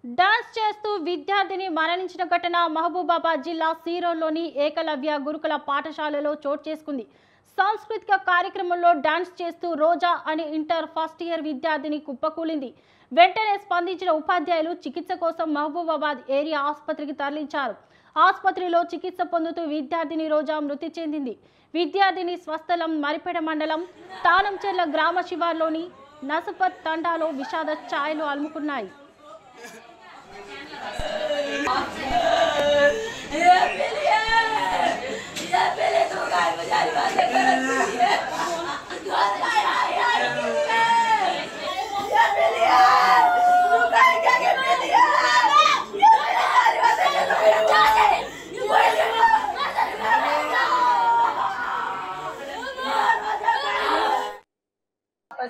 Dance చేస్తూ విద్యార్థిని మరణించిన ఘటన మహబూబాబాద్ జిల్లా సీరోలోని ఏకలవ్య గురుకుల పాఠశాలలో చోటు చేసుకుంది. సాంస్కృతిక కార్యక్రమంలో డాన్స్ చేస్తూ రోజా అనే ఇంటర్ ఫస్ట్ ఇయర్ విద్యార్థిని కుప్పకూలింది. వెంటనే స్పందించిన ఉపాధ్యాయులు చికిత్స కోసం మహబూబాబాద్ ఏరియా ఆసుపత్రికి తరలించారు. ఆసుపత్రిలో చికిత్స పొందుతూ విద్యార్థిని రోజా మృతి చెందింది. విద్యార్థిని స్వస్థలం మరిపేట మండలం తానంచెర్ల గ్రామ శివార్లోని నసుపత్ తండాలో విషాద ఛాయలు అలుముకున్నాయి.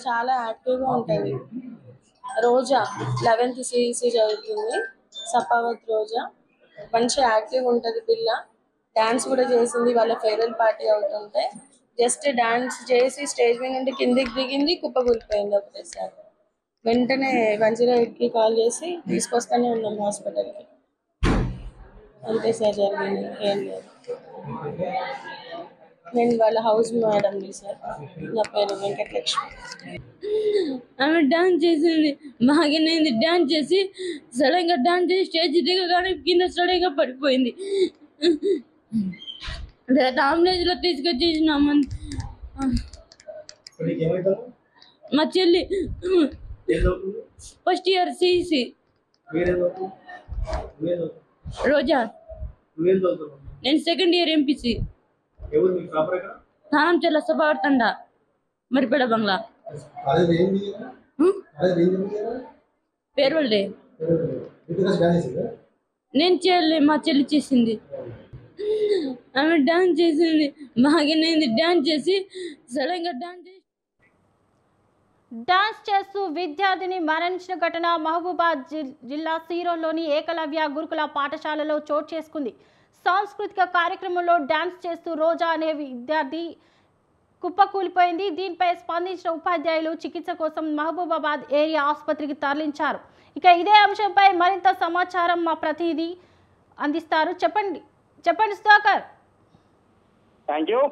చాలా యాక్టివ్గా ఉంటుంది. రోజా 11th CEC చదువుతుంది. సపావత్ రోజా మంచి యాక్టివ్ ఉంటుంది పిల్ల. డాన్స్ కూడా చేసింది. వాళ్ళ ఫేర్వెల్ పార్టీ అవుతుంటే జస్ట్ డాన్స్ చేసి స్టేజ్ మీద నుండి కిందికి దిగింది, కుప్పకూలిపోయింది ఒకటేసారి. వెంటనే 108కి కాల్ చేసి తీసుకొస్తానే ఉన్నాం హాస్పిటల్కి. అంతే సార్ జరిగింది, ఏం లేదు. నేను వాళ్ళ హౌస్ మేడంని సార్. నా పేరు వెంకటలక్ష్మి. ఆమె డాన్స్ చేసింది, బాగానేది. డాన్స్ చేసి సడన్గా డాన్స్ చేసి స్టేజ్ దిగగానే కింద సడన్గా పడిపోయింది. అంబులెన్స్లో తీసుకొచ్చేసినాము. మా చెల్లి ఫస్ట్ ఇయర్ CEC. రోజా. నేను second year MPC. Thanancherla సభావర్తండ Maripeda బంగ్లా. ఫేర్వెల్ డే నేను చేయలే, మా చెల్లి చేసింది. ఆమె డాన్స్ చేసింది, బాగానేది. డాన్స్ చేసి సడన్గా డాన్స్ చేస్తూ విద్యార్థిని మరణించిన ఘటన మహబూబాబాద్ జిల్లా సీరోలోని ఏకలవ్య గురుకుల పాఠశాలలో చోటు చేసుకుంది. సాంస్కృతిక కార్యక్రమంలో డాన్స్ చేస్తూ రోజా అనే విద్యార్థి కుప్పకూలిపోయింది. దీనిపై స్పందించిన ఉపాధ్యాయులు చికిత్స కోసం మహబూబాబాద్ ఏరియా ఆసుపత్రికి తరలించారు. ఇక ఇదే అంశంపై మరింత సమాచారం మా ప్రతినిధి అందిస్తారు. చెప్పండి సుధాకర్. Thank you.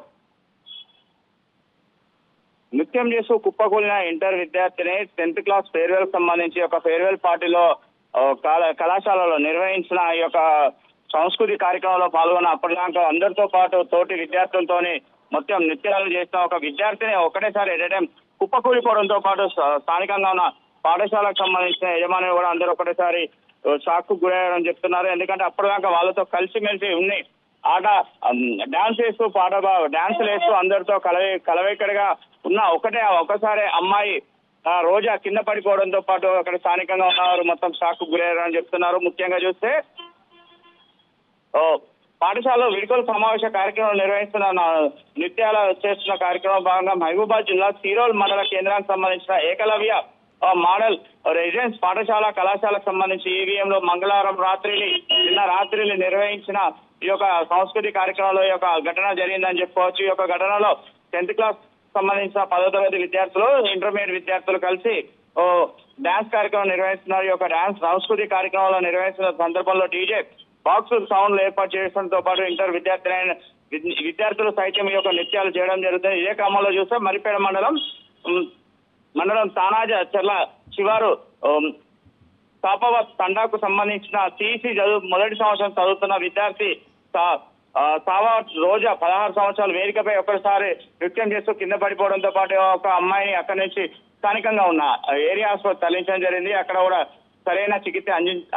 నృత్యం చేస్తూ కుప్పకూలిన ఇంటర్ విద్యార్థిని 10th క్లాస్ ఫేర్వెల్ సంబంధించి ఒక ఫేర్వెల్ పార్టీలో కళాశాలలో నిర్వహించిన ఈ యొక్క సాంస్కృతిక కార్యక్రమంలో పాల్గొన్న అప్పటిదాకా అందరితో పాటు తోటి విద్యార్థులతోని మొత్తం నృత్యాలు చేసిన ఒక విద్యార్థిని ఒకటేసారి ఎట్ టైం కుప్పకూలిపోవడంతో పాటు స్థానికంగా ఉన్న పాఠశాలకు సంబంధించిన యజమాని కూడా అందరూ ఒకటేసారి షాక్ గురయ్యారని చెప్తున్నారు. ఎందుకంటే అప్పటిదాకా వాళ్ళతో కలిసిమెలిసి ఉన్నాయి ఆట డాన్స్ చేస్తూ డాన్సులు వేస్తూ అందరితో కలవేకడిగా ఉన్న ఒకసారి అమ్మాయి రోజా కింద పడిపోవడంతో పాటు అక్కడ స్థానికంగా ఉన్నవారు మొత్తం షాక్ గురయ్యారని చెప్తున్నారు. ముఖ్యంగా చూస్తే పాఠశాలలో వీడ్కోలు సమావేశ కార్యక్రమం నిర్వహిస్తున్న నృత్యాల చేస్తున్న కార్యక్రమం భాగంగా మహబూబాబాద్ జిల్లా సీరోల్ మండల కేంద్రానికి సంబంధించిన ఏకలవ్య మోడల్ రెసిడెన్స్ పాఠశాల కళాశాలకు సంబంధించి EVM లో మంగళవారం నిన్న రాత్రి నిర్వహించిన ఈ యొక్క సాంస్కృతిక కార్యక్రమంలో ఈ యొక్క ఘటన జరిగిందని చెప్పుకోవచ్చు. ఈ యొక్క ఘటనలో 10th క్లాస్ సంబంధించిన 10వ తరగతి విద్యార్థులు, ఇంటర్మీడియట్ విద్యార్థులు కలిసి డాన్స్ కార్యక్రమం నిర్వహిస్తున్నారు. ఈ యొక్క డాన్స్ సాంస్కృతిక కార్యక్రమంలో నిర్వహిస్తున్న సందర్భంలో DJ బాక్స్ సౌండ్లు ఏర్పాటు చేయడంతో పాటు ఇంటర్ విద్యార్థులు సైతం ఈ యొక్క నృత్యాలు చేయడం జరుగుతుంది. ఇదే క్రమంలో చూస్తే మరిపేడ మండలం తానాచెర్ల శివారు సాపవత్ తండాకు సంబంధించిన CEC మొదటి సంవత్సరం చదువుతున్న విద్యార్థి సావత్ రోజా 16 సంవత్సరాలు వేదికపై ఒక్కసారి నృత్యం చేస్తూ కింద పడిపోవడంతో పాటు ఒక అమ్మాయిని అక్కడి నుంచి స్థానికంగా ఉన్న ఏరియా ఆసుపత్రి తరలించడం జరిగింది. అక్కడ కూడా సరైన చికిత్స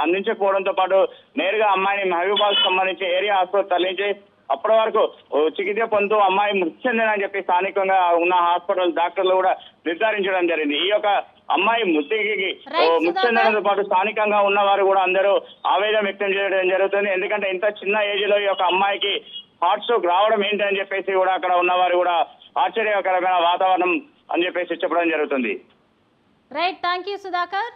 అందించకపోవడంతో పాటు నేరుగా అమ్మాయిని మహబూబాబాద్ సంబంధించి ఏరియా ఆసుపత్రి తరలించి అప్పటి వరకు చికిత్స పొందుతూ అమ్మాయి మృతి చెందిందని చెప్పి స్థానికంగా ఉన్న హాస్పిటల్ డాక్టర్లు కూడా నిర్ధారించడం జరిగింది. ఈ యొక్క అమ్మాయి మృతికి మృతి చెందడంతో పాటు స్థానికంగా ఉన్న వారు కూడా అందరూ ఆవేదన వ్యక్తం చేయడం జరుగుతుంది. ఎందుకంటే ఇంత చిన్న ఏజ్ లో ఈ యొక్క అమ్మాయికి హార్ట్ స్ట్రోక్ రావడం ఏంటని చెప్పేసి కూడా అక్కడ ఉన్నవారు కూడా ఆశ్చర్యకరమైన వాతావరణం అని చెప్పేసి చెప్పడం జరుగుతుంది. Right, thank you Sudhakar.